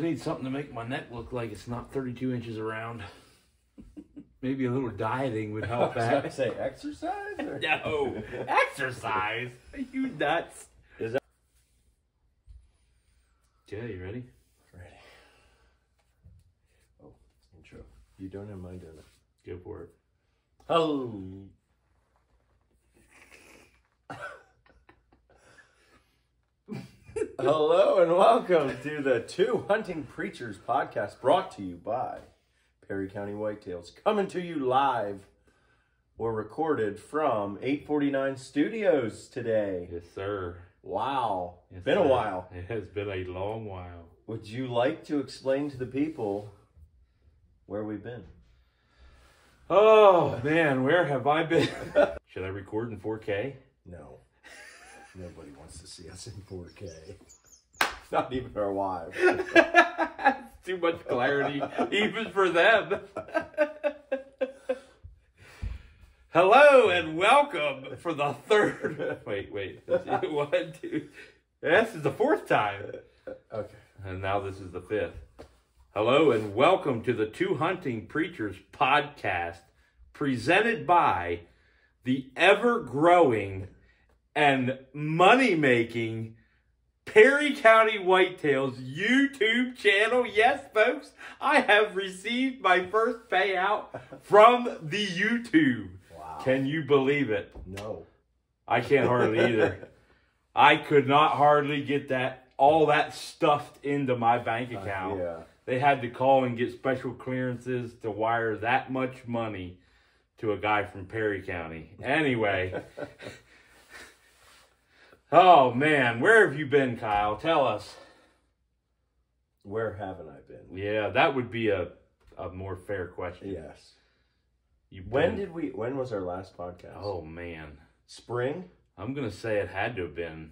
need something to make my neck look like it's not 32 inches around. Maybe a little dieting would help that. I was about to say exercise? Or? No, exercise? Are you nuts? Is that... Yeah, you ready? Ready. Oh, intro. You don't have mine doing it. Go for it. Hello. Hello and welcome to the Two Hunting Preachers podcast, brought to you by Perry County Whitetails, coming to you live or recorded from 849 Studios today. Yes, sir. Wow. Yes, been sir. a while. It has been a long while. Would you like to explain to the people where we've been? Oh, man, where have I been? Should I record in 4K? No. Nobody wants to see us in 4K. Not even our wives. Too much clarity, even for them. Hello and welcome for the third. Wait. 1, 2. This is the fourth time. Okay. And now this is the fifth. Hello and welcome to the Two Hunting Preachers podcast, presented by the ever-growing and money-making Perry County Whitetails YouTube channel. Yes, folks, I have received my first payout from the YouTube. Wow. Can you believe it? No. I can't hardly either. I could not hardly get all that stuffed into my bank account. Yeah. They had to call and get special clearances to wire that much money to a guy from Perry County. Anyway. Oh, man. Where have you been, Kyle? Tell us. Where haven't I been? Yeah, that would be a more fair question. Yes. When was our last podcast? Oh, man. Spring? I'm going to say it had to have been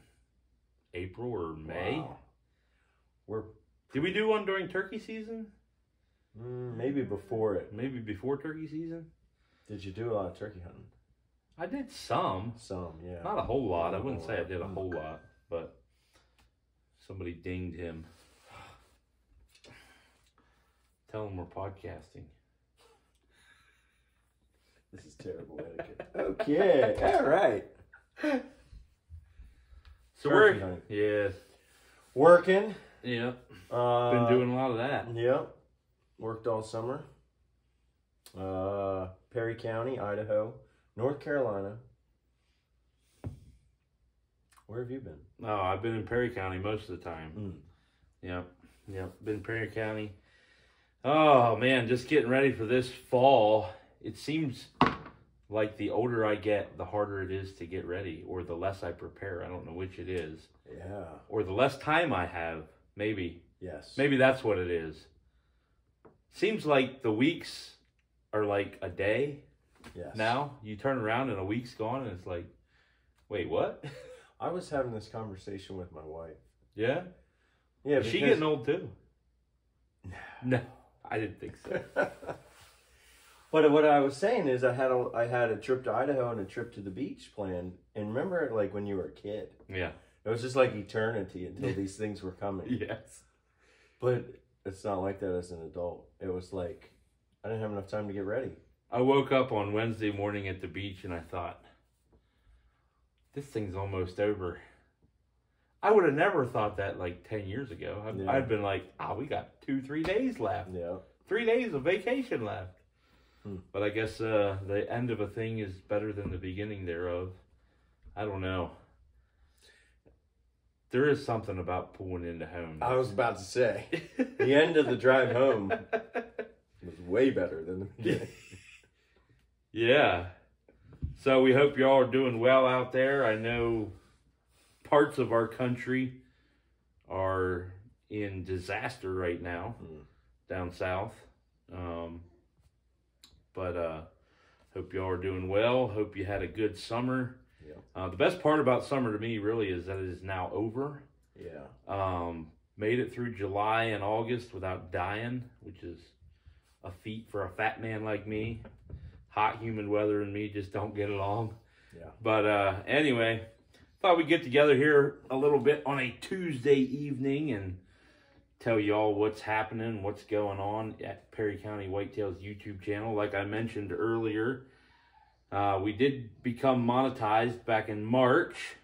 April or May. Wow. Did we do one during turkey season? Maybe before it. Maybe before turkey season? Did you do a lot of turkey hunting? I did some. Some, yeah. Not a whole lot. I wouldn't say I did a whole lot, but somebody dinged him. Tell him we're podcasting. This is terrible etiquette. Okay, all right. So turkey hunting. Yes. Working. Yeah. Been doing a lot of that. Yep. Worked all summer. Perry County, Idaho, North Carolina. Where have you been? Oh, I've been in Perry County most of the time. Yep. Been in Perry County. Oh, man, just getting ready for this fall. It seems like the older I get, the harder it is to get ready, or the less I prepare. I don't know which it is. Yeah. Or the less time I have, maybe. Yes. Maybe that's what it is. Seems like the weeks are like a day. Yes. Now, you turn around and a week's gone and it's like, wait, what? I was having this conversation with my wife. Yeah? Yeah. Is she getting old too? No, I didn't think so. But what I was saying is I had a trip to Idaho and a trip to the beach planned. And remember, like, when you were a kid? Yeah. It was just like eternity until these things were coming. Yes. But it's not like that as an adult. It was like, I didn't have enough time to get ready. I woke up on Wednesday morning at the beach and I thought, this thing's almost over. I would have never thought that like 10 years ago. I'd been like, we got 2-3 days left. Yeah. 3 days of vacation left. But I guess the end of a thing is better than the beginning thereof. I don't know. There is something about pulling into home. I was about to say, the end of the drive home was way better than the beginning. Yeah. So we hope y'all are doing well out there. I know parts of our country are in disaster right now down south. But hope y'all are doing well. Hope you had a good summer. Yeah. The best part about summer to me really is that it is now over. Yeah. Made it through July and August without dying, which is a feat for a fat man like me. Hot, humid weather and me just don't get along. Yeah. But anyway, thought we'd get together here a little bit on a Tuesday evening and tell y'all what's happening, what's going on at Perry County Whitetails YouTube channel. Like I mentioned earlier, we did become monetized back in March,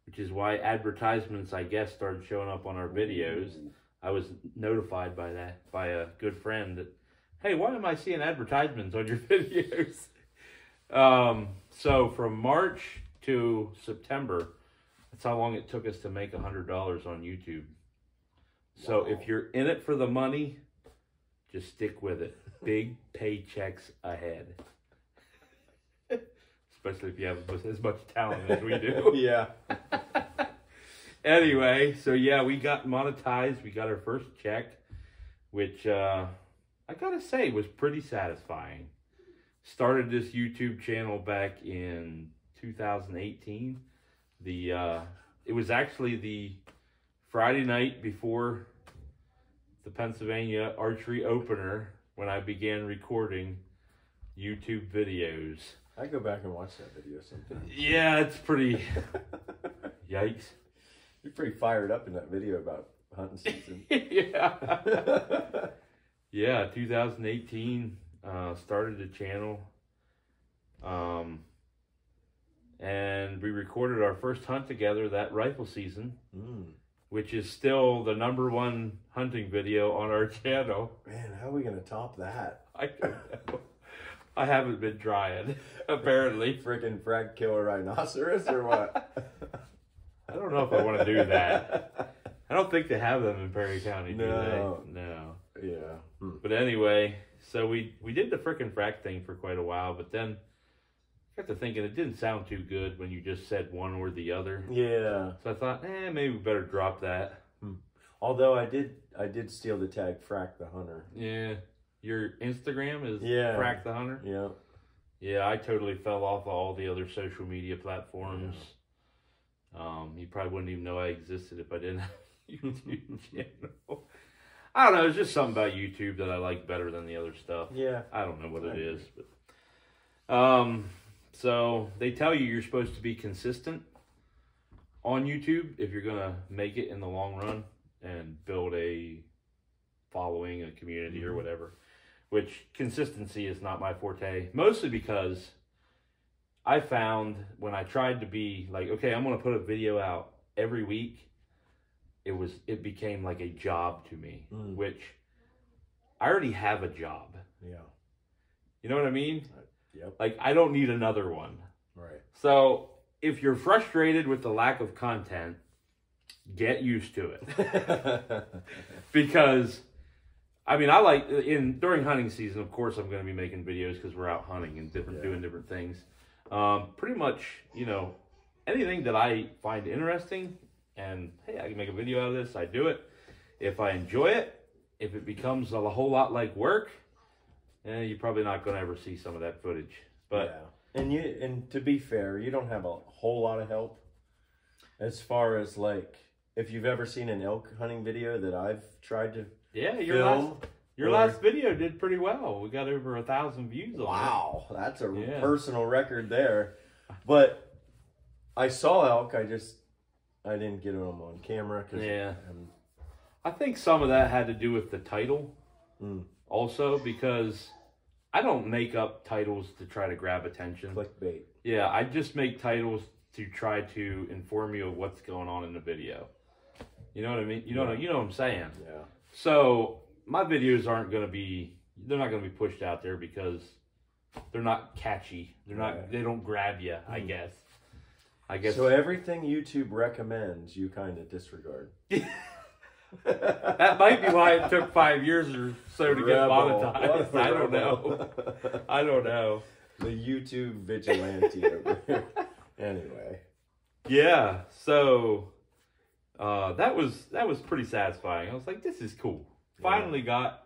which is why advertisements, I guess, started showing up on our videos. I was notified by a good friend that, hey, why am I seeing advertisements on your videos? So from March to September, that's how long it took us to make $100 on YouTube. So Wow. if you're in it for the money, just stick with it. Big paychecks ahead. Especially if you have as much talent as we do. Yeah. Anyway, so yeah, we got monetized. We got our first check, which I gotta say was pretty satisfying. Started this YouTube channel back in 2018. It was actually the Friday night before the Pennsylvania Archery opener when I began recording YouTube videos. I go back and watch that video sometimes. Yeah, it's pretty... Yikes. You're pretty fired up in that video about hunting season. Yeah. Yeah, 2018, started the channel. And we recorded our first hunt together that rifle season, which is still the #1 hunting video on our channel. Man, how are we going to top that? I don't know. I haven't been trying, apparently. Freaking frag killer rhinoceros or what? I don't know if I want to do that. I don't think they have them in Perry County, do No. they? No. Yeah. But anyway, so we did the frickin' frack thing for quite a while, but then I got to thinking it didn't sound too good when you just said one or the other. Yeah. So I thought, maybe we better drop that. Although I did steal the tag Frack the Hunter. Yeah. Your Instagram is Yeah. Frack the Hunter? Yeah. Yeah, I totally fell off of all the other social media platforms. You probably wouldn't even know I existed if I didn't have a YouTube channel. I don't know, it's just something about YouTube that I like better than the other stuff. Yeah. I don't know what it is, but so they tell you you're supposed to be consistent on YouTube if you're gonna make it in the long run and build a following, a community or whatever. Which consistency is not my forte, mostly because I found when I tried to be like, okay, I'm gonna put a video out every week, it became like a job to me, which I already have a job. Yeah. You know what I mean? Yep. Like, I don't need another one. Right. So if you're frustrated with the lack of content, get used to it. Because, I mean, I like, during hunting season, of course, I'm going to be making videos because we're out hunting and doing different things. Pretty much, you know, anything that I find interesting and, hey, I can make a video out of this, I do it. If I enjoy it, if it becomes a whole lot like work, you're probably not going to ever see some of that footage. But yeah. And to be fair, you don't have a whole lot of help as far as like if you've ever seen an elk hunting video that I've tried to your last video did pretty well. We got over 1,000 views on it. Wow, that's a personal record there. But I saw elk. I didn't get them on camera. I think some of that had to do with the title also, because I don't make up titles to try to grab attention. Clickbait. Yeah, I just make titles to try to inform you of what's going on in the video. You know what I mean? You know what I'm saying? Yeah. So my videos they're not going to be pushed out there because they're not catchy. They don't grab you, I guess. So everything YouTube recommends, you kind of disregard. That might be why it took 5 years or so to get monetized. I don't know. I don't know. The YouTube vigilante over here. Anyway. Yeah, so that was pretty satisfying. I was like, this is cool. Finally got...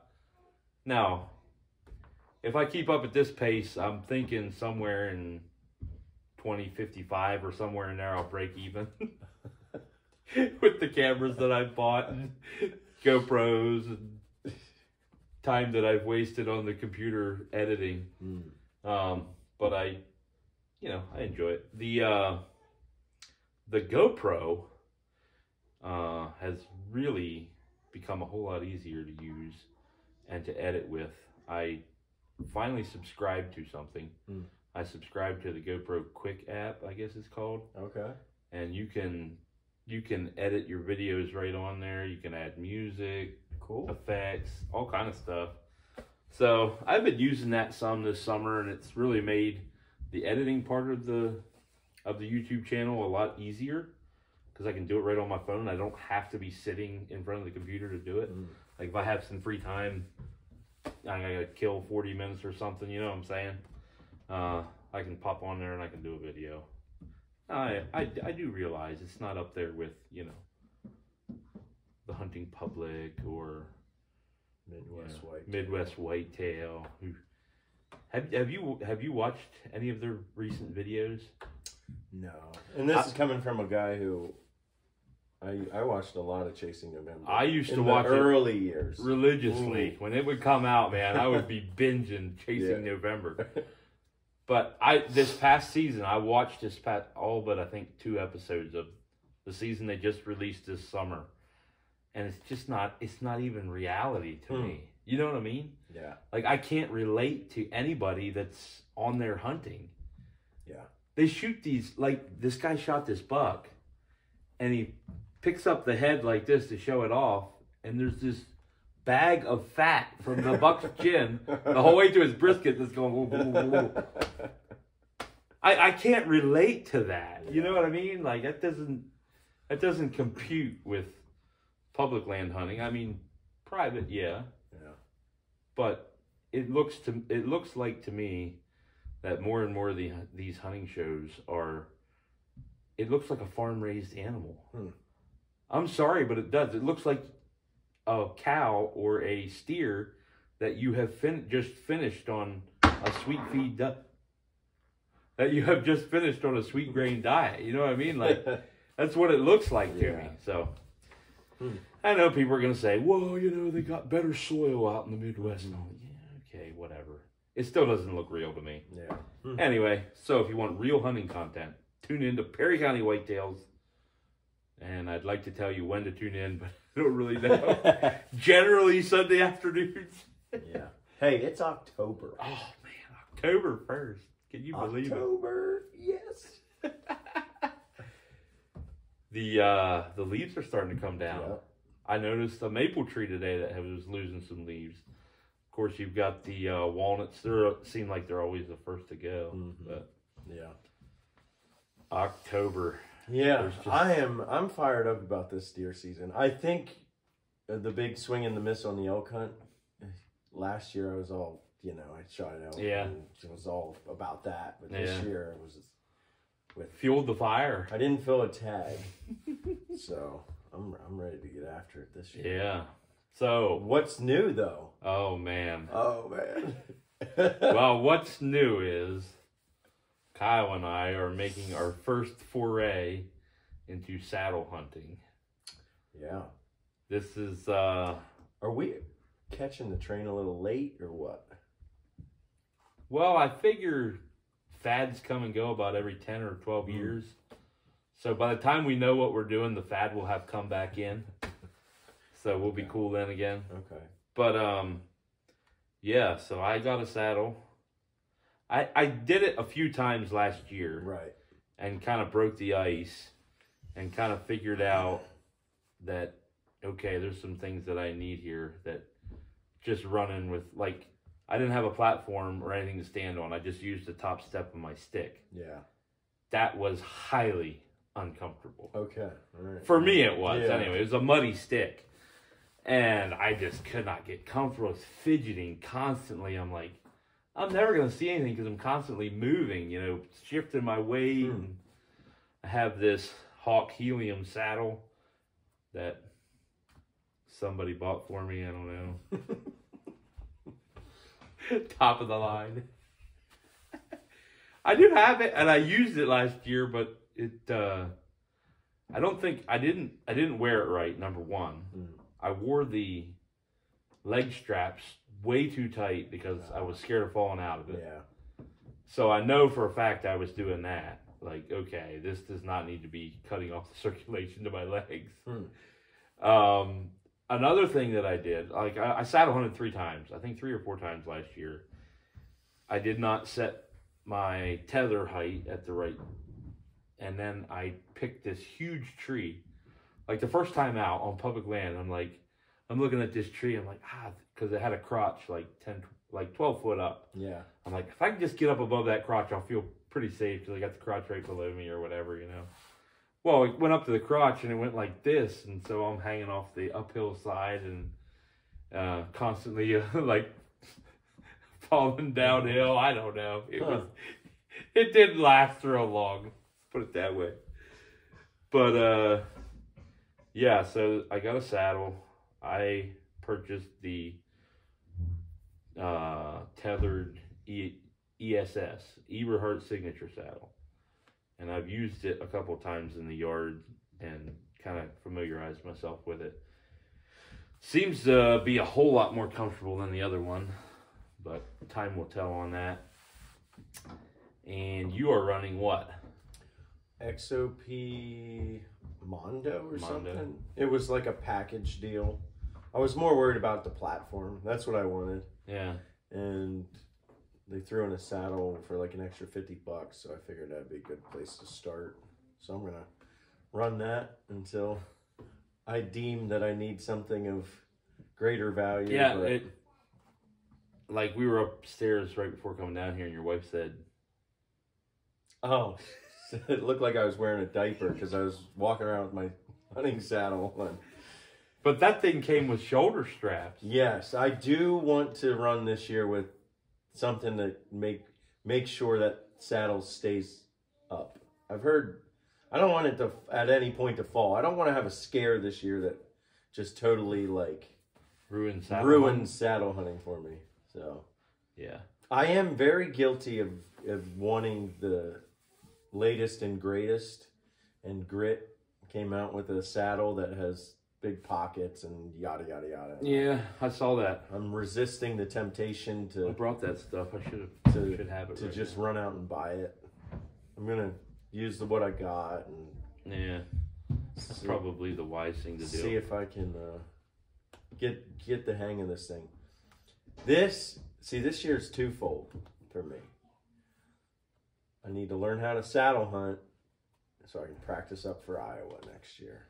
Now, if I keep up at this pace, I'm thinking somewhere in 2055 or somewhere in there I'll break even. With the cameras that I've bought and GoPros and time that I've wasted on the computer editing. But I enjoy it. The GoPro has really become a whole lot easier to use and to edit with. I finally subscribed to something. I subscribed to the GoPro Quick app, I guess it's called. Okay. And you can edit your videos right on there. You can add music, cool, effects, all kind of stuff. So I've been using that some this summer, and it's really made the editing part of the YouTube channel a lot easier because I can do it right on my phone. I don't have to be sitting in front of the computer to do it. Like if I have some free time, I gotta kill 40 minutes or something, you know what I'm saying? I can pop on there and I can do a video. I do realize it's not up there with, you know, the Hunting Public or Midwest Whitetail. Have you watched any of their recent videos? No. And this is coming from a guy who I watched a lot of Chasing November. I used to in watch the early years religiously. When it would come out, man, I would be binging Chasing November. But this past season, I watched all but I think 2 episodes of the season they just released this summer. And it's not even reality to me. You know what I mean? Yeah. Like I can't relate to anybody that's on there hunting. Yeah. They shoot these, like this guy shot this buck and he picks up the head like this to show it off. And there's this bag of fat from the buck's chin the whole way to his brisket that's going, whoa, whoa, whoa, whoa. I can't relate to that. You know what I mean? Like that doesn't compute with public land hunting. I mean, private, yeah. But it looks like to me that more and more of these hunting shows it looks like a farm raised animal. I'm sorry, but it does. It looks like a cow or a steer that you have just finished on a sweet feed that you have just finished on a sweet grain diet. You know what I mean? Like that's what it looks like to me. So I know people are going to say, well, you know, they got better soil out in the Midwest. And all. Yeah, okay, whatever. It still doesn't look real to me. Yeah. Anyway, so if you want real hunting content, tune in to Perry County Whitetails. And I'd like to tell you when to tune in, but I don't really know. Generally Sunday afternoons. Yeah. Hey, it's October. Oh, man, October 1st. Can you believe it? October, yes. The leaves are starting to come down. Yeah. I noticed a maple tree today that was losing some leaves. Of course, you've got the walnuts. They seem like they're always the first to go. But yeah, October. Yeah, I'm fired up about this deer season. I think the big swing and the miss on the elk hunt last year, I was all, you know, I shot an elk. Yeah, and it was all about that. But this year it was fueled the fire. I didn't fill a tag, so I'm ready to get after it this year. Yeah. So what's new though? Oh man. Well, what's new is Kyle and I are making our first foray into saddle hunting. Yeah. This is Are we catching the train a little late or what? Well, I figure fads come and go about every 10 or 12 years. So by the time we know what we're doing, the fad will have come back in. So we'll be cool then again. Okay. But yeah, so I got a saddle. I did it a few times last year. Right. And kind of broke the ice and kind of figured out that, okay, there's some things that I need here that just running with, like, I didn't have a platform or anything to stand on. I just used the top step of my stick. Yeah. That was highly uncomfortable. Okay. All right. For me it was. Yeah. Anyway, it was a muddy stick. And I just could not get comfortable. I was fidgeting constantly. I'm like, I'm never going to see anything because I'm constantly moving, you know, shifting my weight. And I have this Hawk Helium saddle that somebody bought for me. I don't know. Top of the line. I do have it, and I used it last year, but it. I don't think I didn't wear it right. Number one, I wore the leg straps way too tight because I was scared of falling out of it. Yeah. So I know for a fact I was doing that. Like, okay, this does not need to be cutting off the circulation to my legs. another thing that I did, like I saddle hunted 3 times. I think 3 or 4 times last year. I did not set my tether height at the right, and then I picked this huge tree. Like the first time out on public land, I'm looking at this tree. I'm like, because it had a crotch like 12 foot up. Yeah. I'm like, if I can just get up above that crotch, I'll feel pretty safe because I got the crotch right below me or whatever, you know. Well, it went up to the crotch and it went like this, and so I'm hanging off the uphill side and constantly like falling downhill. I don't know. It didn't last real long. Put it that way. But yeah, so I got a saddle. I purchased the tethered ESS, Eberhardt signature saddle. And I've used it a couple of times in the yard and kind of familiarized myself with it. Seems to be a whole lot more comfortable than the other one, but time will tell on that. And you are running what? XOP Mondo or something. It was like a package deal. I was more worried about the platform. That's what I wanted. Yeah. And they threw in a saddle for like an extra $50, so I figured that'd be a good place to start. So I'm gonna run that until I deem that I need something of greater value. Yeah, like we were upstairs right before coming down here, and your wife said, "Oh, it looked like I was wearing a diaper because I was walking around with my hunting saddle on." But that thing came with shoulder straps. Yes, I do want to run this year with something to make sure that saddle stays up. I've heard I don't want it to at any point to fall. I don't want to have a scare this year that just totally like ruins saddle hunting for me. So yeah, I am very guilty of wanting the latest and greatest, and Grit came out with a saddle that has big pockets and yada yada yada. Yeah, I saw that. I'm resisting the temptation to. I brought that stuff. I should have it. To just run out and buy it. I'm gonna use what I got and. Yeah, that's probably the wise thing to do. See if I can get the hang of this thing. This year's twofold for me. I need to learn how to saddle hunt so I can practice up for Iowa next year.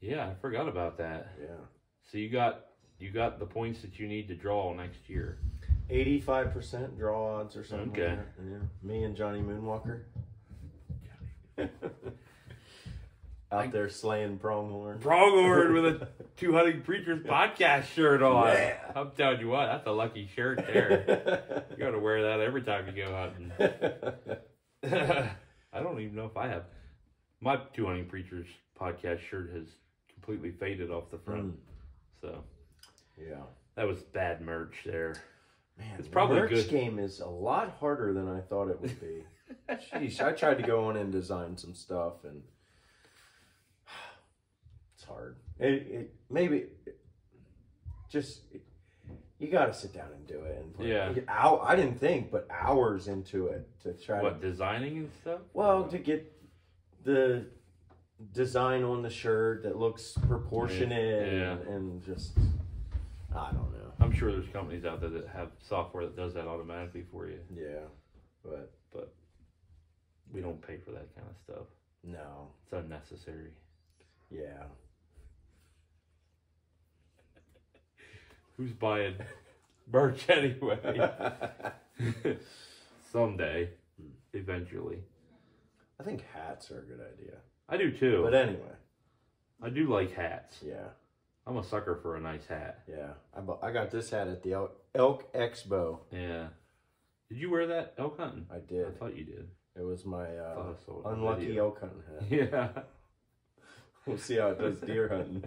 Yeah, I forgot about that. Yeah. So you got the points that you need to draw next year. 85% draw odds or something. Okay. Like that. Yeah. Me and Johnny Moonwalker. Out there slaying pronghorn. Pronghorn with a Two Hunting Preachers podcast shirt on. Yeah. I'm telling you what, that's a lucky shirt there. You got to wear that every time you go hunting. I don't even know if I have. My Two Hunting Preachers podcast shirt has completely faded off the front. So, yeah. That was bad merch there. Man, it's probably the merch good. Game is a lot harder than I thought it would be. Sheesh, I tried to go on and design some stuff, and it's hard. You got to sit down and do it. And yeah. I didn't think, but hours into it to try designing and stuff? Well, to get the design on the shirt that looks proportionate and just, I don't know. I'm sure there's companies out there that have software that does that automatically for you. Yeah, but we don't pay for that kind of stuff. No. It's unnecessary. Yeah. Who's buying merch anyway? Someday. Eventually. I think hats are a good idea. I do too. But anyway. I do like hats. Yeah. I'm a sucker for a nice hat. Yeah. I got this hat at the Elk Expo. Yeah. Did you wear that elk hunting? I did. I thought you did. It was my unlucky elk hunting hat. Yeah. We'll see how it does deer hunting.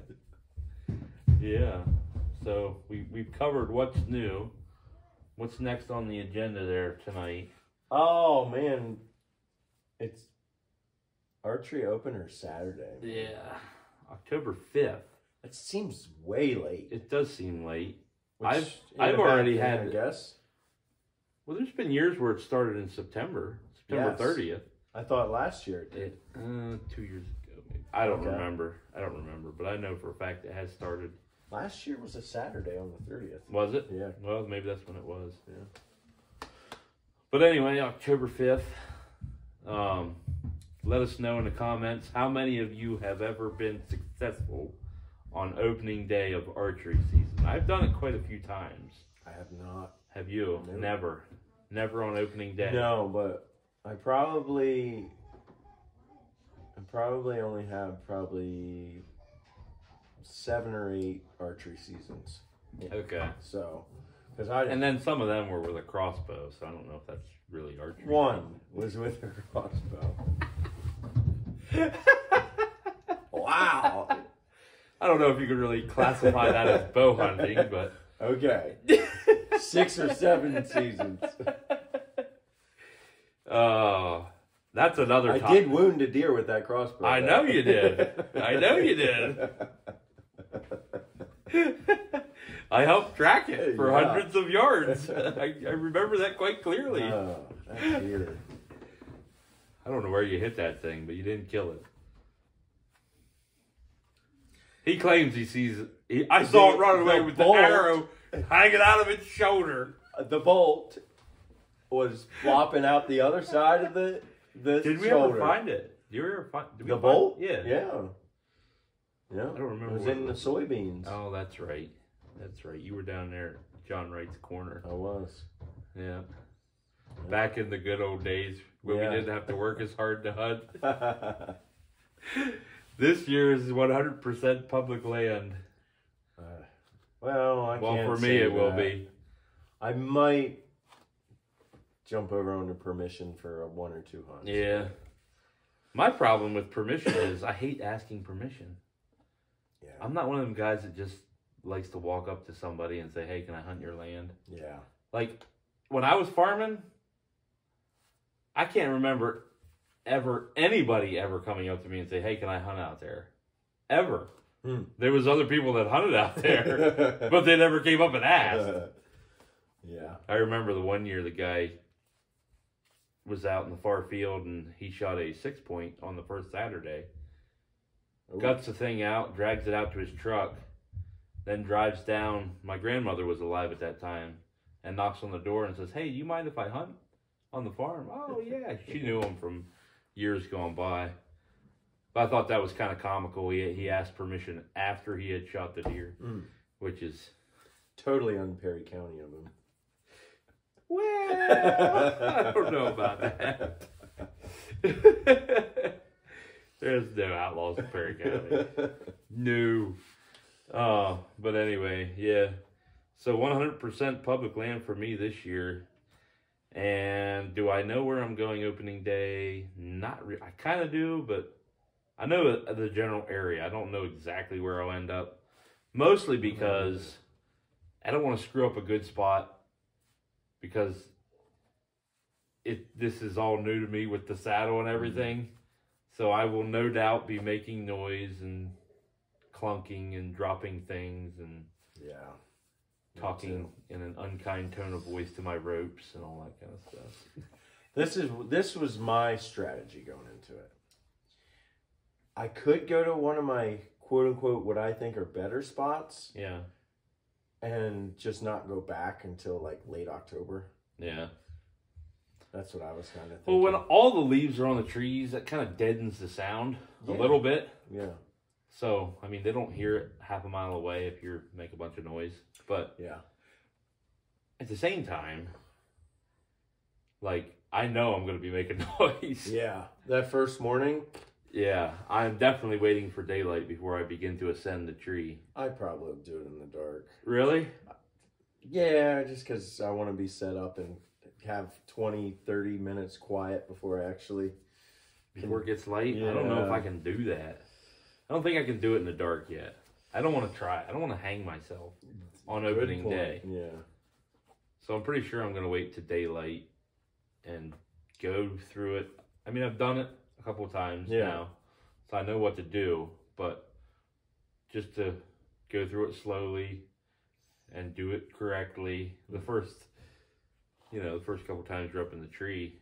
Yeah. So we've covered what's new. What's next on the agenda there tonight? Oh, man. It's Archery opener Saturday. Yeah. October 5th. It seems way late. It does seem late. I've already had, I guess. Well, there's been years where it started in September 30th. I thought last year it did. 2 years ago, maybe. I don't remember, but I know for a fact it has started Last year was a Saturday on the 30th. Was it? Yeah. Well, maybe that's when it was. Yeah. But anyway, October 5th. Let us know in the comments how many of you have ever been successful on opening day of archery season. I've done it quite a few times. I have not. Have you? No. Never. Never on opening day. No, but I probably only have 7 or 8 archery seasons. Okay. So, and then some of them were with a crossbow, so I don't know if that's really archery. One was with a crossbow. Wow. I don't know if you could really classify that as bow hunting, but okay. 6 or 7 seasons. That's another I topic. did wound a deer with that crossbow. I know you did. I know you did. I helped track it for hundreds of yards. I remember that quite clearly. Oh, that deer. I don't know where you hit that thing, but you didn't kill it. He claims he sees it. I saw it run away with the arrow hanging out of its shoulder. The bolt was flopping out the other side of the Did we shoulder. ever find it? Did we ever find the bolt? Yeah. Yeah. Yeah. I don't remember. It was in the soybeans. Oh, that's right. That's right. You were down there at John Wright's corner. I was. Yeah. Back in the good old days when we didn't have to work as hard to hunt. This year is 100% public land. Well, I can't for me, say it will that. be. I might jump over under permission for a 1 or 2 hunts. Yeah. My problem with permission is I hate asking permission. Yeah. I'm not one of them guys that just likes to walk up to somebody and say, hey, can I hunt your land? Yeah. Like, when I was farming, I can't remember anybody ever coming up to me and say, hey, can I hunt out there? Ever. There was other people that hunted out there, but they never came up and asked. Yeah. I remember the one year the guy was out in the far field and he shot a 6-point on the first Saturday. Ooh. Guts the thing out, drags it out to his truck, then drives down. My grandmother was alive at that time and knocks on the door and says, hey, you mind if I hunt on the farm? Oh, yeah. She knew him from years gone by. But I thought that was kind of comical. He asked permission after he had shot the deer, which is totally un-Perry County of him. Well, I don't know about that. There's no outlaws in Perry County. No. But anyway, yeah. So 100% public land for me this year. And do I know where I'm going opening day? Not really. I kind of do, but I know the general area. I don't know exactly where I'll end up. Mostly because I don't want to screw up a good spot. Because this is all new to me with the saddle and everything. So I will no doubt be making noise and clunking and dropping things and talking in an unkind tone of voice to my ropes and all that kind of stuff. This was my strategy going into it. I could go to one of my quote unquote what I think are better spots. Yeah. And just not go back until like late October. Yeah. That's what I was kind of thinking. Well, when all the leaves are on the trees, that kind of deadens the sound a little bit. Yeah. So, I mean, they don't hear it half a mile away if you make a bunch of noise. But at the same time, like, I know I'm going to be making noise. Yeah. That first morning. Yeah. I'm definitely waiting for daylight before I begin to ascend the tree. I probably would do it in the dark. Really? Yeah, just because I want to be set up and have 20, 30 minutes quiet before I actually... Before it gets light? Yeah. I don't know if I can do that. I don't think I can do it in the dark yet. I don't want to try. I don't want to hang myself on opening day. Yeah. So I'm pretty sure I'm going to wait to daylight and go through it. I mean, I've done it a couple of times now, so I know what to do, but just to go through it slowly and do it correctly. The first couple times you're up in the tree.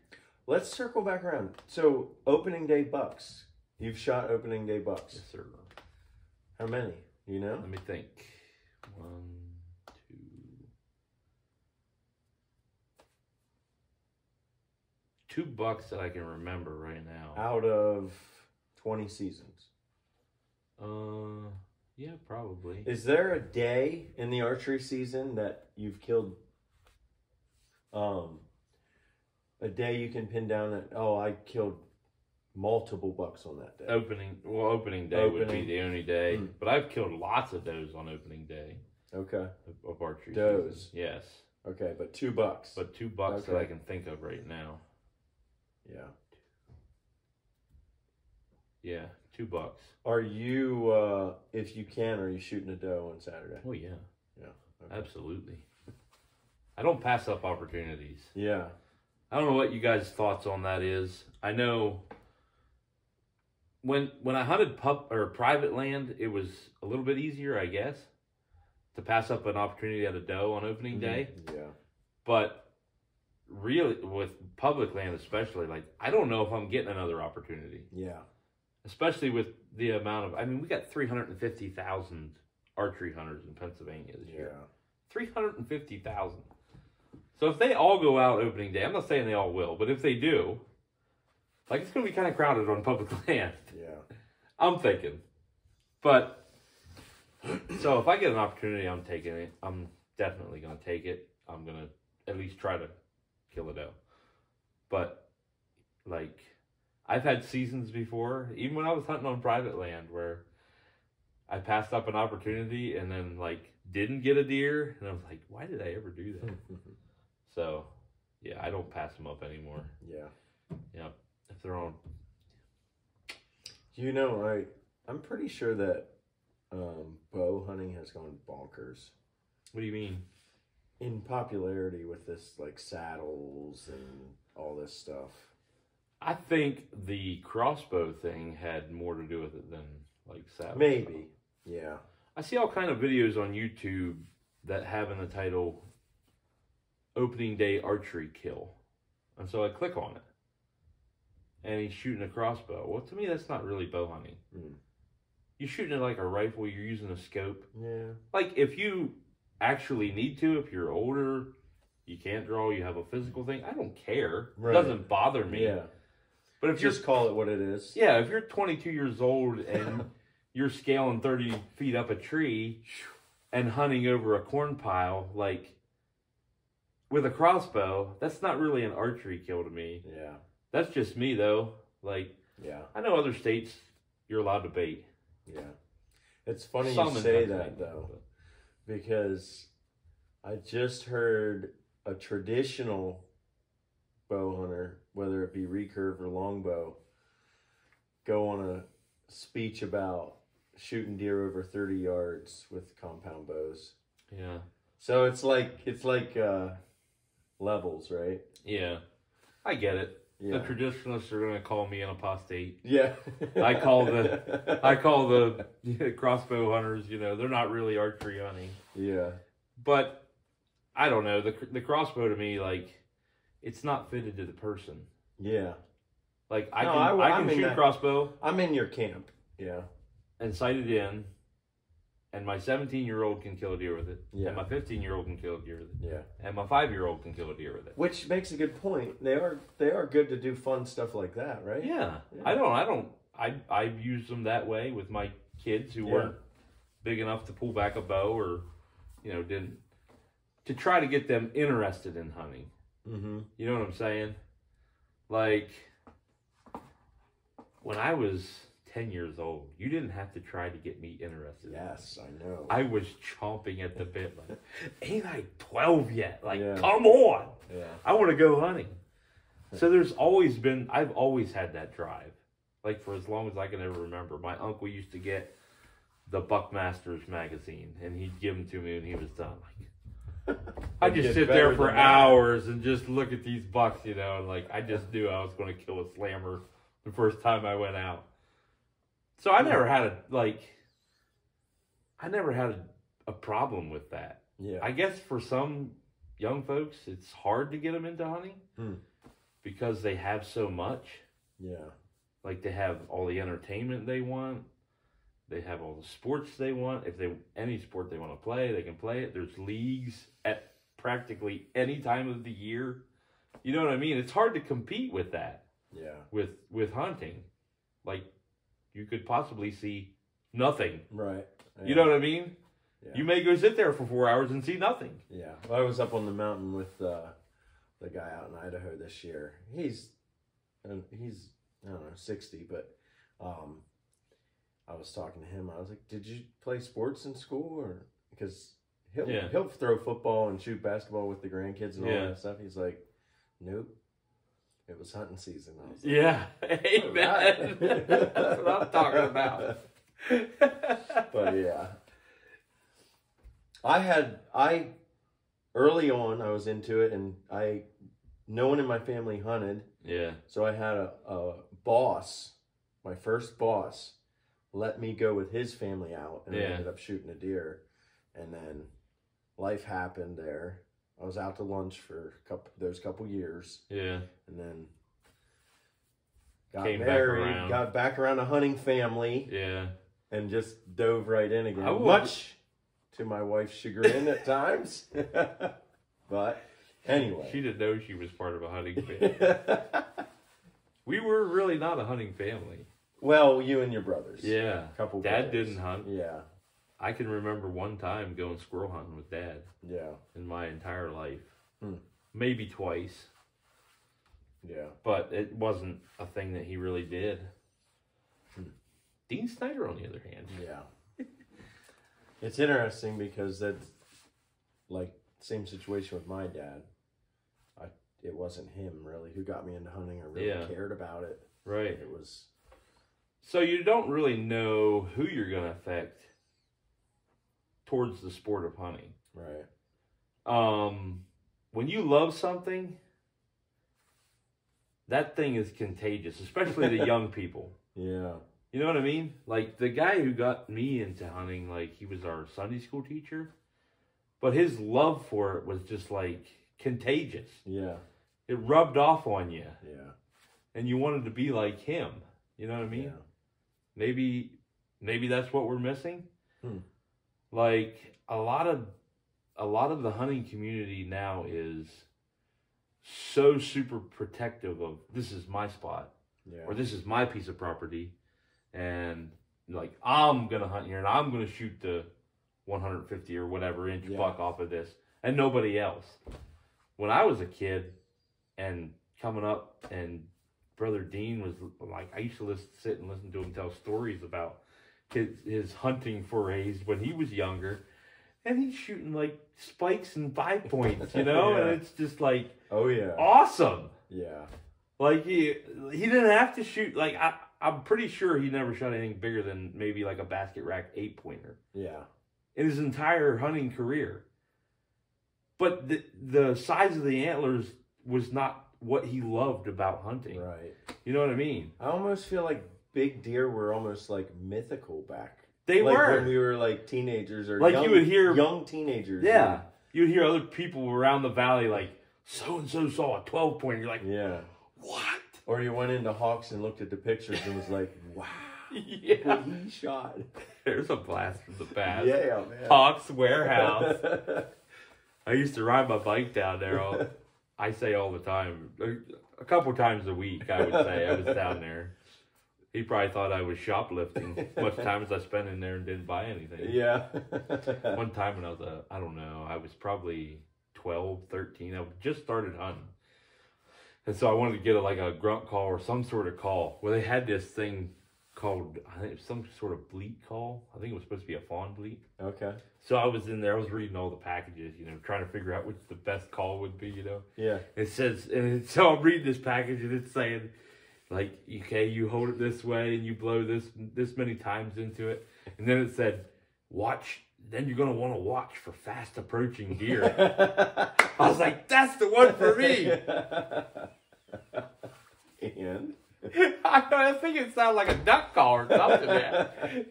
Let's circle back around. So, opening day bucks. You've shot opening day bucks. Yes, sir. How many? You know? Let me think. $2 that I can remember right now. Out of 20 seasons. Yeah, probably. Is there a day in the archery season that you've killed? A day you can pin down that, I killed multiple bucks on that day. Opening day would be the only day. But I've killed lots of does on opening day. Okay. Of archery Does. season. Yes. Okay, but $2. But $2 that I can think of right now. Yeah. Yeah, $2. Are you, if you can, are you shooting a doe on Saturday? Oh, yeah. Yeah. Okay. Absolutely. I don't pass up opportunities. Yeah. I don't know what you guys' thoughts on that is. I know when I hunted private land, it was a little bit easier, I guess, to pass up an opportunity at a doe on opening day. Yeah. But really, with public land especially, like, I don't know if I'm getting another opportunity. Yeah. Especially with the amount of, we got 350,000 archery hunters in Pennsylvania this year. 350,000. So if they all go out opening day, I'm not saying they all will, but if they do, like, it's going to be kind of crowded on public land. Yeah. I'm thinking. But, so if I get an opportunity, I'm taking it. I'm definitely going to take it. I'm going to at least try to kill a doe. But, like, I've had seasons before, even when I was hunting on private land, where I passed up an opportunity and then, like, didn't get a deer. And I was like, why did I ever do that? So, yeah, I don't pass them up anymore. Yeah. Yeah. If they're on. You know, I'm pretty sure that bow hunting has gone bonkers. What do you mean? In popularity with this, like, saddles and all this stuff. I think the crossbow thing had more to do with it than, like, saddle Maybe. stuff. Yeah. I see all kind of videos on YouTube that have in the title Opening Day Archery Kill. And so I click on it. And he's shooting a crossbow. Well, to me, that's not really bow hunting. You're shooting it like a rifle. You're using a scope. Yeah. Like, if you actually need to, if you're older, you can't draw, you have a physical thing, I don't care. Right. It doesn't bother me. Yeah. But if Just call it what it is. Yeah, if you're 22 years old and you're scaling 30 feet up a tree and hunting over a corn pile, like, with a crossbow, that's not really an archery kill to me. Yeah. That's just me, though. Like, Yeah. I know other states you're allowed to bait. Yeah. It's funny Some you in say Pennsylvania, that, though, because I just heard a traditional bow hunter, whether it be recurve or longbow, go on a speech about shooting deer over 30 yards with compound bows. Yeah. So it's like levels, right? Yeah. I get it. Yeah. The traditionalists are going to call me an apostate. Yeah. I call the crossbow hunters, they're not really archery hunting. Yeah. But I don't know. The crossbow to me, like, it's not fitted to the person. Yeah. Like, I can shoot crossbow. I'm in your camp. Yeah. And sight it in. And my 17-year-old can kill a deer with it. Yeah. And my 15-year-old can kill a deer with it. Yeah. And my 5-year-old can kill a deer with it. Which makes a good point. They are good to do fun stuff like that, right? Yeah. I've used them that way with my kids who weren't big enough to pull back a bow or, didn't, to try to get them interested in hunting. Mm-hmm. You know what I'm saying? Like, when I was 10 years old, you didn't have to try to get me interested. Yes, I know. I was chomping at the bit. Like, ain't I 12 yet? Like, Yeah. come on. Yeah. I want to go hunting. So I've always had that drive. Like, for as long as I can ever remember. My uncle used to get the Buckmasters magazine, and he'd give them to me when he was done. Like, I just sit there for hours and just look at these bucks, and like, I just knew I was going to kill a slammer the first time I went out. So I never had a problem with that. Yeah. I guess for some young folks, it's hard to get them into hunting because they have so much. Yeah. Like, they have all the entertainment they want. They have all the sports they want. If any sport they want to play, they can play it. There's leagues at practically any time of the year. You know what I mean? It's hard to compete with that. Yeah. With hunting. Like, you could possibly see nothing. Right. Yeah. You know what I mean? Yeah. You may go sit there for 4 hours and see nothing. Yeah. Well, I was up on the mountain with the guy out in Idaho this year. He's I don't know, 60, but I was talking to him. I was like, "Did you play sports in school?" Or because he'll throw football and shoot basketball with the grandkids and all that stuff. He's like, "Nope, it was hunting season." I was like, yeah, amen. That's what I'm talking about. But yeah, I early on I was into it, and no one in my family hunted. Yeah. So I had a boss, my first boss, let me go with his family out, and I ended up shooting a deer. And then life happened there. I was out to lunch for those couple years. Yeah. And then got married, got back around a hunting family. Yeah. And just dove right in again. Much to my wife's chagrin at times. But anyway. She didn't know she was part of a hunting family. We were really not a hunting family. Well, you and your brothers. Yeah. Couple Dad brothers. didn't hunt. Yeah. I can remember one time going squirrel hunting with Dad. Yeah. In my entire life. Maybe twice. Yeah. But it wasn't a thing that he really did. Dean Snyder, on the other hand. Yeah. It's interesting because that's like same situation with my dad. It wasn't him really who got me into hunting or really cared about it. Right. It was. So you don't really know who you're going to affect towards the sport of hunting. Right. When you love something, that thing is contagious, especially the young people. Yeah. You know what I mean? Like, the guy who got me into hunting, like, he was our Sunday school teacher, but his love for it was just, like, contagious. Yeah. It rubbed off on you. Yeah. And you wanted to be like him. You know what I mean? Yeah. Maybe that's what we're missing. Like, a lot of the hunting community now is so super protective of, this is my spot, or this is my piece of property, and like, I'm gonna hunt here and I'm gonna shoot the 150 or whatever inch buck off of this, and nobody else. When I was a kid and coming up, and Brother Dean was like, I used to sit and listen to him tell stories about his hunting forays when he was younger, and he's shooting like spikes and 5 points, you know, and it's just like, awesome. Yeah. Like he didn't have to shoot. Like I'm pretty sure he never shot anything bigger than maybe like a basket rack 8-pointer. Yeah. In his entire hunting career. But the size of the antlers was not what he loved about hunting. Right. You know what I mean? I almost feel like big deer were almost like mythical back. They were. When we were like teenagers or like you would hear young teenagers. Yeah. You would hear other people around the valley like, so-and-so saw a 12-pointer. You're like, what? Or you went into Hawks and looked at the pictures and was like, wow. Yeah. He shot. There's a blast from the past. Yeah, man. Hawks Warehouse. I used to ride my bike down there. I say all the time. A couple times a week, I would say. I was down there. He probably thought I was shoplifting. Much time as I spent in there and didn't buy anything. Yeah. One time when I was, I don't know, I was probably 12, 13. I just started hunting. And so I wanted to get a grunt call or some sort of call. Well, they had this thing called, I think it was some sort of bleat call. I think it was supposed to be a fawn bleat. Okay. So I was in there, I was reading all the packages, trying to figure out which the best call would be, Yeah. It says, so I'm reading this package and it's saying, like, okay, you hold it this way and you blow this many times into it. And then it said, then you're going to want to watch for fast approaching deer. I was like, that's the one for me. And? I think it sounded like a duck call or something.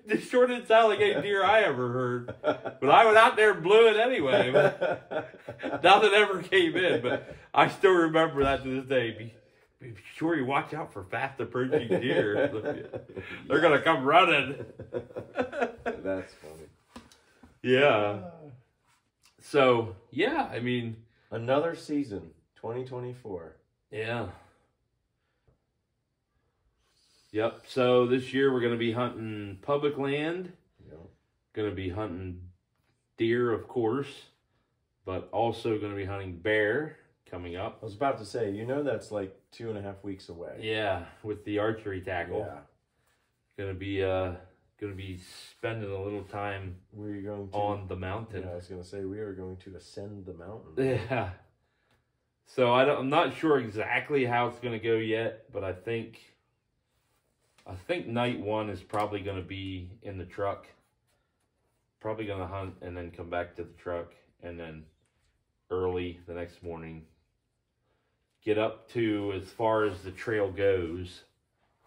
It sure didn't sound like any deer I ever heard. But I went out there and blew it anyway. But nothing ever came in. But I still remember that to this day. be sure you watch out for fast approaching deer. They're going to come running. That's funny. Yeah. So, yeah, I mean. Another season, 2024. Yeah. Yep. So this year we're going to be hunting public land. Yep. Going to be hunting deer, of course, but also going to be hunting bear coming up. I was about to say, that's like 2.5 weeks away. Yeah, with the archery tackle. Yeah. Going to be spending a little time on the mountain. Yeah, I was going to say we are going to ascend the mountain. Yeah. So I'm not sure exactly how it's going to go yet, but I think night one is probably going to be in the truck. Probably going to hunt and then come back to the truck, and then early the next morning get up to as far as the trail goes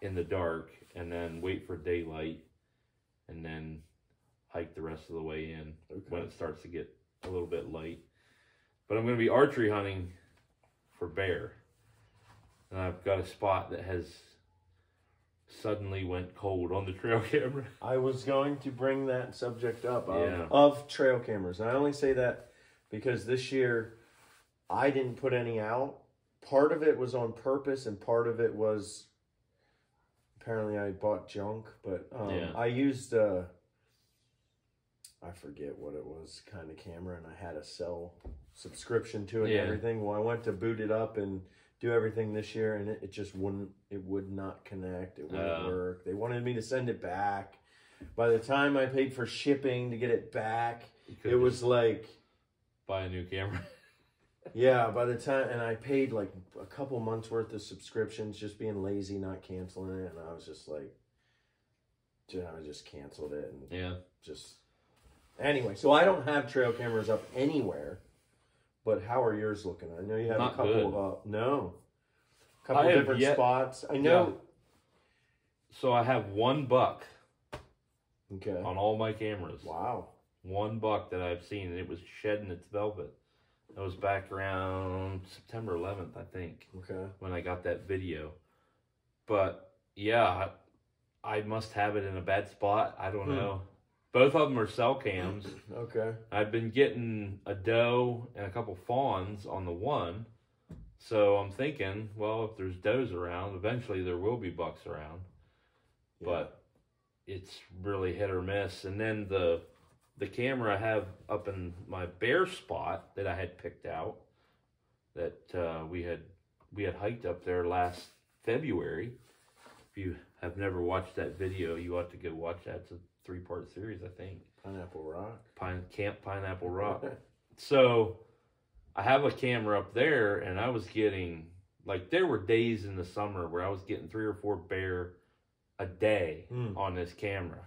in the dark, and then wait for daylight, and then hike the rest of the way in when it starts to get a little bit light. But I'm going to be archery hunting for bear, and I've got a spot that has suddenly went cold on the trail camera. I was going to bring that subject up Yeah. of trail cameras. And I only say that because this year I didn't put any out. Part of it was on purpose, and part of it was apparently I bought junk. But I used I forget what it was, kind of camera, and I had a cell subscription to it and everything. Well, I went to boot it up and do everything this year, and it just would not connect. It wouldn't work. They wanted me to send it back. By the time I paid for shipping to get it back, it was like, buy a new camera. Yeah, by the time, and I paid like a couple months worth of subscriptions, just being lazy, not canceling it, and I was just like, I just canceled it, and anyway. So I don't have trail cameras up anywhere. But how are yours looking? I know you have Not a couple good. a couple different spots. I know. Yeah. So I have one buck Okay. on all my cameras. Wow. One buck that I've seen, and it was shedding its velvet. That was back around September 11th, I think. Okay. When I got that video. But yeah, I must have it in a bad spot. I don't know. Both of them are cell cams. Okay. I've been getting a doe and a couple fawns on the one. So I'm thinking, well, if there's does around, eventually there will be bucks around. Yeah. But it's really hit or miss. And then the camera I have up in my bear spot that I had picked out, that we had hiked up there last February. If you have never watched that video, you ought to go watch that. It's a 3-part series, I think. Pineapple Rock. Camp Pineapple Rock. So I have a camera up there, and I was getting, like, there were days in the summer where I was getting 3 or 4 bear a day on this camera.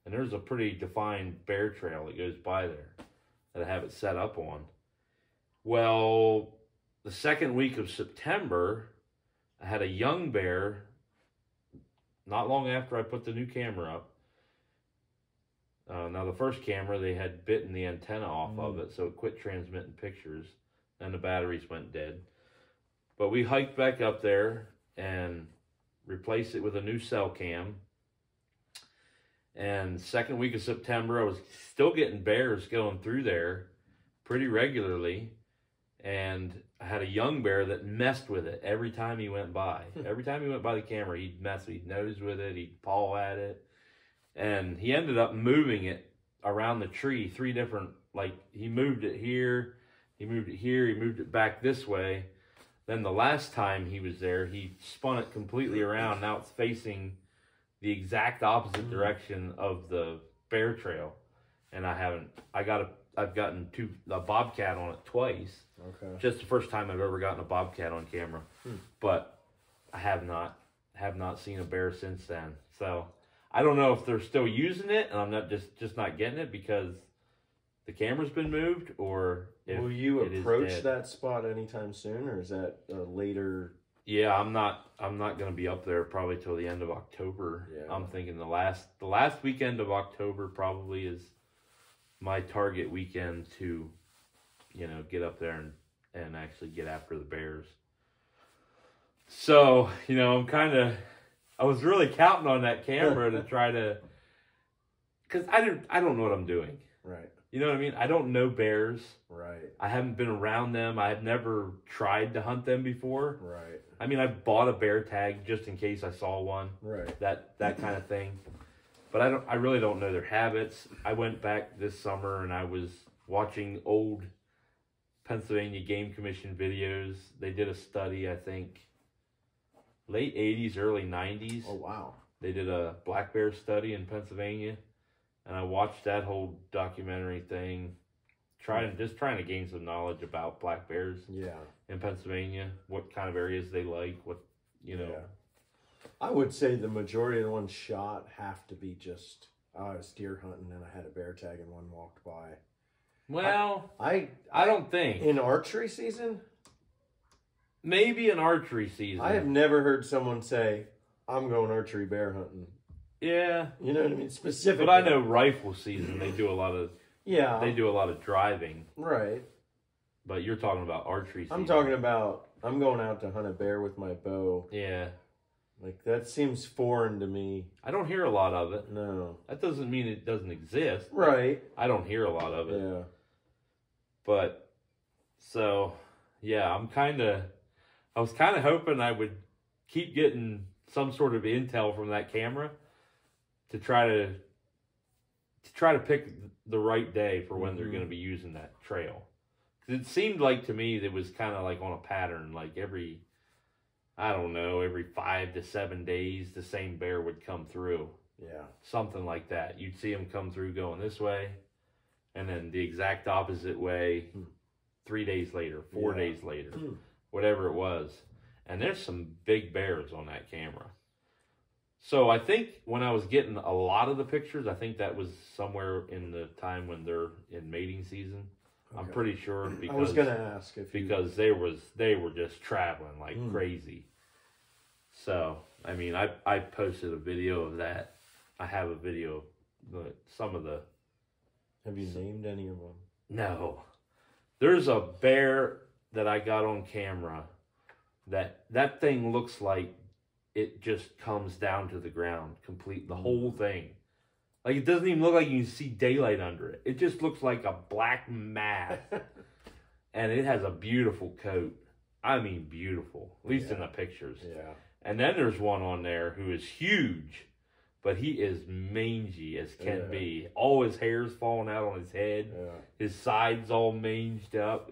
And there's a pretty defined bear trail that goes by there that I have it set up on. Well, the second week of September, I had a young bear, not long after I put the new camera up. Now, the first camera, they had bitten the antenna off of it, so it quit transmitting pictures, and the batteries went dead. But we hiked back up there and replaced it with a new cell cam. And second week of September, I was still getting bears going through there pretty regularly. And I had a young bear that messed with it every time he went by. Every time he went by the camera, he'd mess, he'd nose with it, he'd paw at it. And he ended up moving it around the tree 3 different, like, he moved it here, he moved it here, he moved it back this way. Then the last time he was there, he spun it completely around. Now it's facing the exact opposite direction of the bear trail. And I've gotten a bobcat on it twice. Okay. Just the first time I've ever gotten a bobcat on camera. But I have not seen a bear since then. So I don't know if they're still using it and I'm not just not getting it because the camera's been moved, or if will you it approach is dead. that spot anytime soon, or is that later? Yeah, I'm not going to be up there probably till the end of October. Yeah. I'm thinking the last weekend of October probably is my target weekend to, get up there and actually get after the bears. So, I was really counting on that camera to try to, because I don't know what I'm doing. Right. You know what I mean? I don't know bears. Right. I haven't been around them. I have never tried to hunt them before. Right. I mean, I bought a bear tag just in case I saw one. Right. That kind of thing. But I really don't know their habits. I went back this summer and I was watching old Pennsylvania Game Commission videos. They did a study, I think, late 80s, early 90s. Oh, wow. They did a black bear study in Pennsylvania. And I watched that whole documentary thing, trying to gain some knowledge about black bears in Pennsylvania, what kind of areas they like, Yeah. I would say the majority of the ones shot have to be just, I was deer hunting and I had a bear tag and one walked by. Well, I don't think. In archery season? Maybe in archery season. I have never heard someone say, I'm going archery bear hunting. Yeah. You know what I mean? Specifically. But I know rifle season, they do a lot of they do a lot of driving. Right. But you're talking about archery season. I'm talking about, I'm going out to hunt a bear with my bow. Yeah. Like, that seems foreign to me. I don't hear a lot of it. No. That doesn't mean it doesn't exist. Right. I don't hear a lot of it. Yeah. But, so, yeah, I was kind of hoping I would keep getting some sort of intel from that camera to try to pick the right day for when they're going to be using that trail. 'Cause it seemed like to me that was kind of like on a pattern, like every 5 to 7 days, the same bear would come through. Yeah. Something like that. You'd see him come through going this way, and then the exact opposite way 3 days later, 4 days later, whatever it was. And there's some big bears on that camera. So I think when I was getting a lot of the pictures, I think that was somewhere in the time when they're in mating season. Okay. I'm pretty sure because I was going to ask because they were just traveling like crazy. So I mean, I posted a video of that. I have a video of some of the. Have you named any of them? No, there's a bear that I got on camera. That thing looks like it just comes down to the ground, complete the whole thing. Like, it doesn't even look like you can see daylight under it. It just looks like a black mass. And it has a beautiful coat. I mean, beautiful. At least in the pictures. Yeah. And then there's one on there who is huge, but he is mangy as can be. All his hair's falling out on his head. Yeah. His sides all manged up.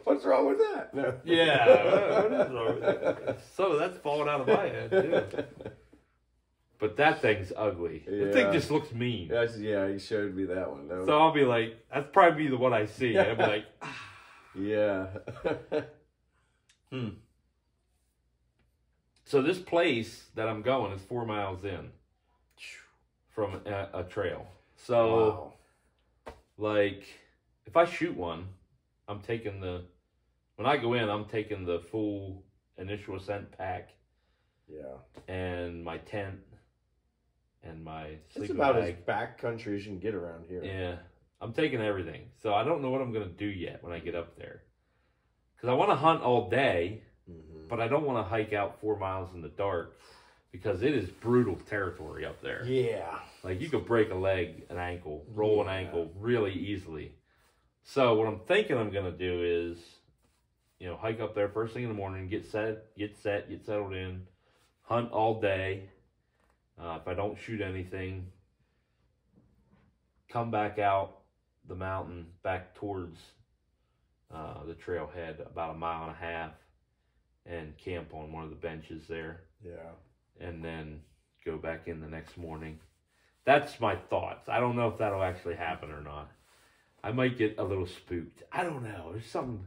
What's wrong with that? No. Yeah, what is wrong with that? Some of that's falling out of my head, too. But that thing's ugly. The thing just looks mean. Yeah, he showed me that one. So I'll be like, that's probably the one I see. I'll be like, Yeah. So this place that I'm going is 4 miles in from a trail. So, like, if I shoot one, I'm taking when I go in, I'm taking the full initial ascent pack. Yeah. And my tent and my sleeping bag. It's about as backcountry as you can get around here. Yeah. I'm taking everything. So I don't know what I'm going to do yet when I get up there. Because I want to hunt all day, but I don't want to hike out 4 miles in the dark because it is brutal territory up there. Yeah. Like, you could break a leg, an ankle, roll an ankle really easily. So what I'm thinking I'm going to do is, hike up there first thing in the morning, get settled in, hunt all day. If I don't shoot anything, come back out the mountain, back towards the trailhead, about 1.5 miles, and camp on one of the benches there. Yeah. And then go back in the next morning. That's my thoughts. I don't know if that'll actually happen or not. I might get a little spooked. I don't know. There's something.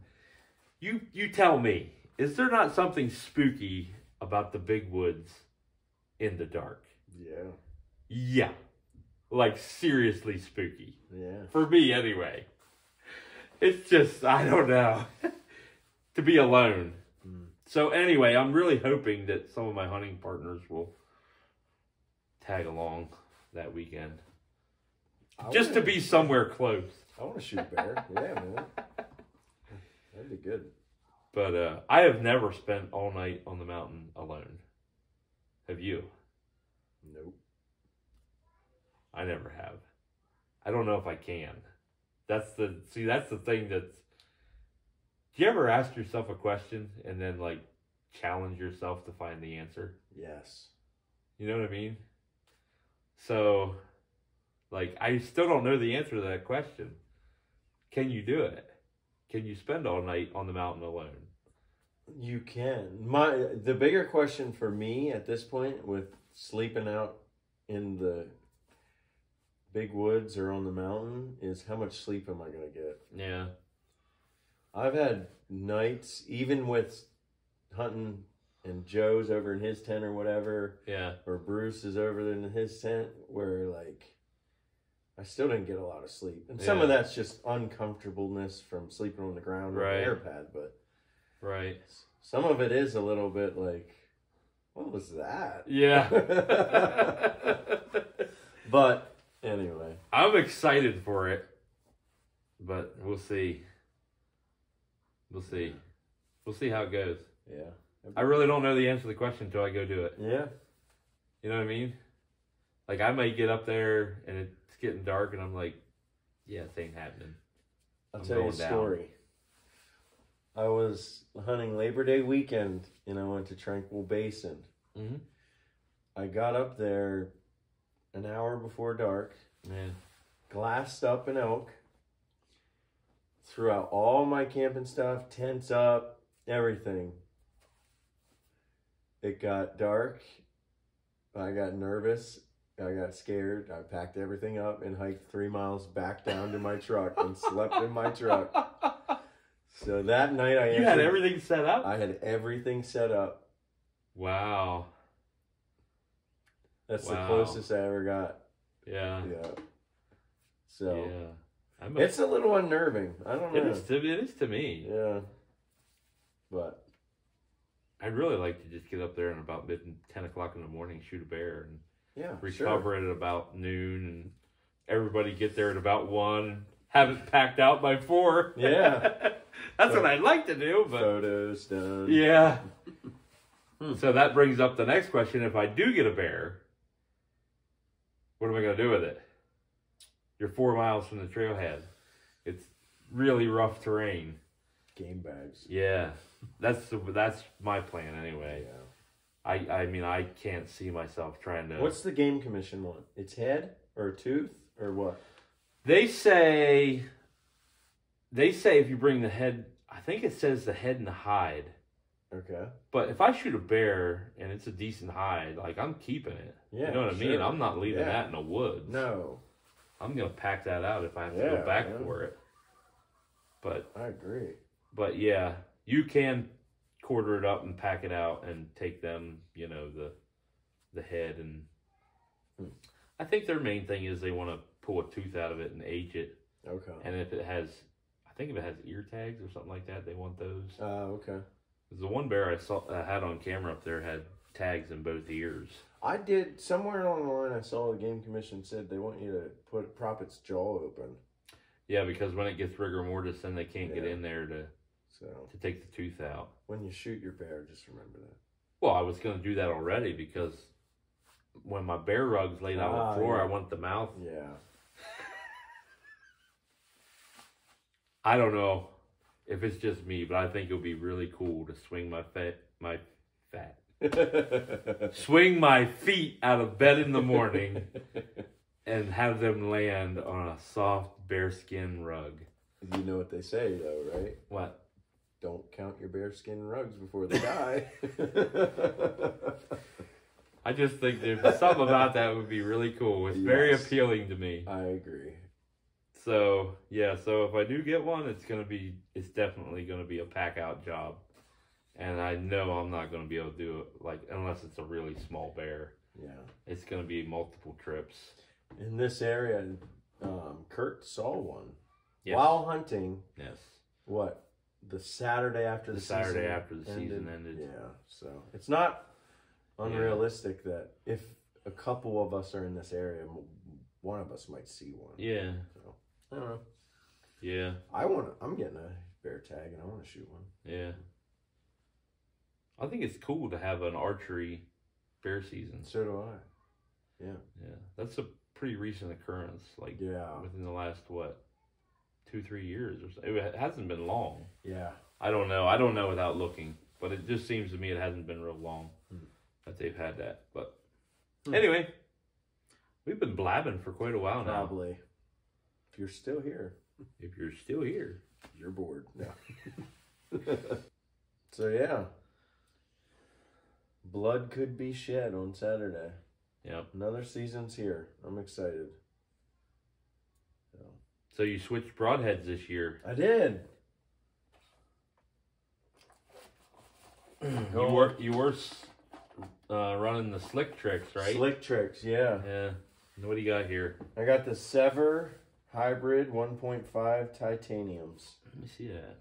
You tell me. Is there not something spooky about the big woods in the dark? Yeah. Yeah. Like, seriously spooky. Yeah. For me, anyway. It's just, I don't know. To be alone. So, anyway, I'm really hoping that some of my hunting partners will tag along that weekend. Just to be somewhere close. I want to shoot bear. Yeah, man. That'd be good. But I have never spent all night on the mountain alone. Have you? Nope. I never have. I don't know if I can. That's the thing that's... Do you ever ask yourself a question and then, like, challenge yourself to find the answer? Yes. You know what I mean? So, like, I still don't know the answer to that question. Can you do it? Can you spend all night on the mountain alone? You can. The bigger question for me at this point with sleeping out in the big woods or on the mountain is how much sleep am I going to get? Yeah. I've had nights, even with hunting and Joe's over in his tent or whatever. Yeah. Or Bruce is over in his tent where, like, I still didn't get a lot of sleep. And some of that's just uncomfortableness from sleeping on the ground with an air pad, but right. Some of it is a little bit like, what was that? Yeah. But anyway. I'm excited for it, but we'll see. We'll see. We'll see how it goes. Yeah. I really don't know the answer to the question until I go do it. Yeah. You know what I mean? Like, I might get up there and it's getting dark and I'm like, yeah, this ain't happening. I'll tell you a story. I was hunting Labor Day weekend and I went to Tranquil Basin. Mm-hmm. I got up there an hour before dark. Yeah. Glassed up an elk. Threw out all my camping stuff, tents up, everything. It got dark. I got nervous. I got scared. I packed everything up and hiked 3 miles back down to my truck and slept in my truck. So that night You had everything set up? I had everything set up. Wow. That's the closest I ever got. Yeah. Yeah. So yeah. It's a little unnerving. I don't know. It is to me. Yeah. But I'd really like to just get up there and about 10 o'clock in the morning, shoot a bear and recover it at about noon, and everybody get there at about 1, have it packed out by 4. Yeah. That's what I'd like to do. But photos done. Yeah. So that brings up the next question. If I do get a bear, what am I going to do with it? You're 4 miles from the trailhead. It's really rough terrain. Game bags. Yeah. That's my plan anyway. Yeah. I mean, I can't see myself trying to... What's the Game Commission want? Its head or a tooth or what? They say if you bring the head, I think it says the head and the hide. Okay. But if I shoot a bear and it's a decent hide, like, I'm keeping it. Yeah, you know what I mean? I'm not leaving that in the woods. No. I'm going to pack that out if I have to go back for it. But I agree. But yeah, you can quarter it up and pack it out and take them, you know, the head. And I think their main thing is they want to pull a tooth out of it and age it. Okay. And if it has ear tags or something like that, they want those. Okay. The one bear I had on camera up there had tags in both ears. I did, somewhere along the line I saw the Game Commission said they want you to prop its jaw open. Yeah, because when it gets rigor mortis, then they can't get in there to take the tooth out. When you shoot your bear, just remember that. Well, I was going to do that already because when my bear rug's laid out on the floor, I want the mouth. Yeah. I don't know if it's just me, but I think it would be really cool to swing swing my feet out of bed in the morning and have them land on a soft bearskin rug. You know what they say, though, right? What? Don't count your bearskin rugs before they die. I just think there's something about that would be really cool. It's very appealing to me. I agree. So, yeah, so if I do get one, it's definitely going to be a pack out job. And I know I'm not going to be able to do it, like, unless it's a really small bear. Yeah. It's going to be multiple trips. In this area, Kurt saw one. Yes. While hunting. Yes. What? The Saturday after the season ended. Yeah, so it's not unrealistic that if a couple of us are in this area, one of us might see one. Yeah. So, I don't know. Yeah. I'm getting a bear tag, and I want to shoot one. Yeah. I think it's cool to have an archery bear season. So do I. Yeah. Yeah. That's a pretty recent occurrence. Like, within the last, 2-3 years or so. It hasn't been long. Yeah. I don't know without looking. But it just seems to me it hasn't been real long that they've had that. But anyway, we've been blabbing for quite a while now. Probably. If you're still here. If you're still here. You're bored. No. So, yeah. Blood could be shed on Saturday. Yep. Another season's here. I'm excited. So you switched broadheads this year. I did. You were running the slick tricks, right? Slick tricks, yeah. Yeah. What do you got here? I got the Sever Hybrid 1.5 titaniums. Let me see that.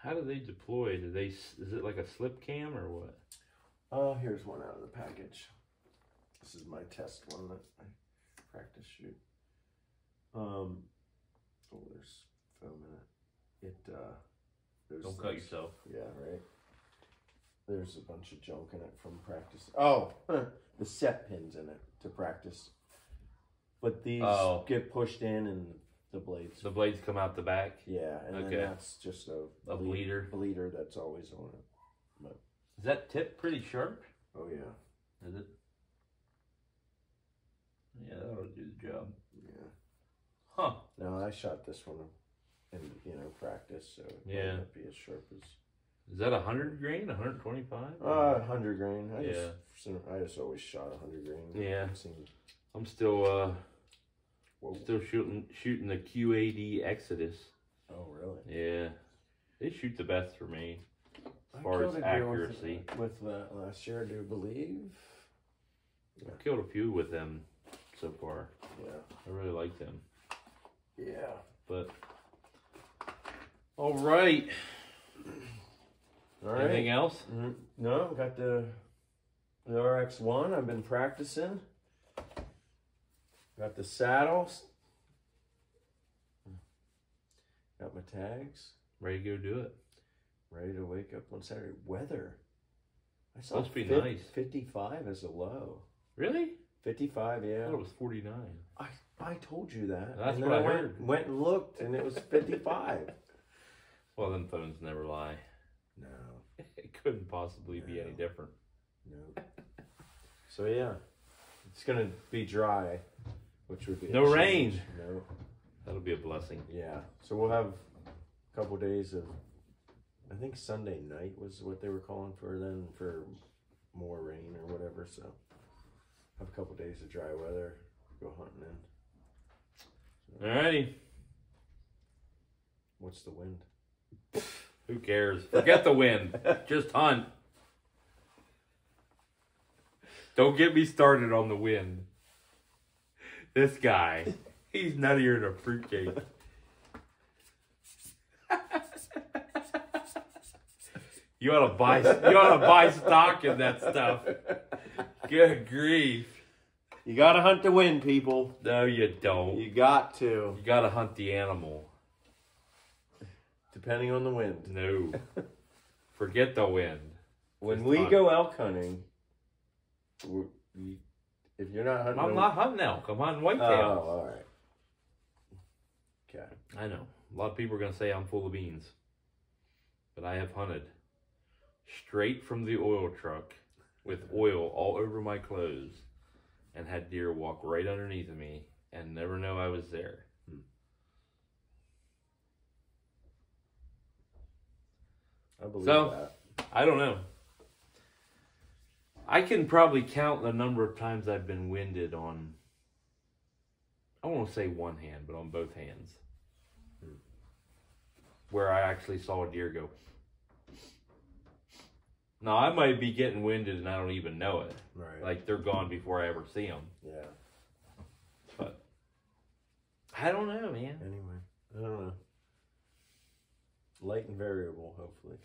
How do they deploy? Is it like a slip cam or what? Oh, here's one out of the package. This is my test one that I practice shoot. Oh, there's foam in it. Don't cut yourself. Yeah, right. There's a bunch of junk in it from practice. Oh, the set pins in it to practice. But these get pushed in and the blades. The blades come out the back? Yeah, and then that's just a bleeder. Bleeder that's always on it. But, is that tip pretty sharp? Oh, yeah. Is it? Yeah, that'll do the job. Yeah. Huh. No, I shot this one in, practice, so it might not be as sharp as... Is that 100 grain, 125? 100 grain. I just always shot 100 grain. Yeah. I'm still shooting the QAD Exodus. Oh, really? Yeah. They shoot the best for me as far as accuracy. With that last year, I do believe. Yeah. I've killed a few with them so far. Yeah. I really like them. Yeah. But all right. All right. Anything else? No, got the RX-1. I've been practicing. Got the saddles. Got my tags. Ready to go do it. Ready to wake up on Saturday. Weather. I saw supposed to be nice. 55 as a low. Really? 55, yeah. I thought it was 49. I told you that. That's and what then I heard. Went and looked, and it was 55. Well, them phones never lie. No. It couldn't possibly be any different. No. So, yeah. It's going to be dry, which would be no rain. No. That'll be a blessing. Yeah. So we'll have a couple days of, I think Sunday night was what they were calling for then, for more rain or whatever. So have a couple days of dry weather, go hunting in. So, alrighty. what's the wind? Who cares? Forget the wind. Just hunt. Don't get me started on the wind. This guy, he's nuttier than a fruitcake. You ought to buy stock in that stuff. Good grief. You gotta hunt the wind, people. No, you don't. You got to. You gotta hunt the animal. Depending on the wind. No. Forget the wind. When we go elk hunting, if you're not hunting... I'm not hunting elk. I'm hunting whitetails. Oh, all right. Okay. I know. A lot of people are going to say I'm full of beans. But I have hunted straight from the oil truck with oil all over my clothes and had deer walk right underneath of me and never know I was there. I believe that. I don't know. I can probably count the number of times I've been winded on, I won't say one hand, but on both hands. Where I actually saw a deer go. Now, I might be getting winded and I don't even know it. Right. Like, they're gone before I ever see them. Yeah. But, I don't know, man. Anyway, I don't know. Light and variable, hopefully.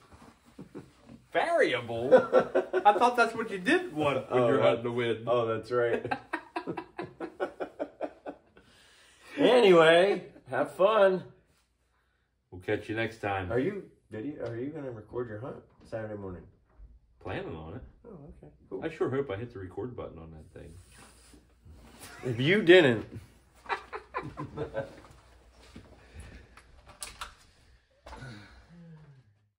Variable? I thought that's what you did want when you're hunting the wind. Oh, that's right. Anyway, have fun. We'll catch you next time. Are you going to record your hunt Saturday morning? Planning on it. Oh, okay. Cool. I sure hope I hit the record button on that thing. If you didn't...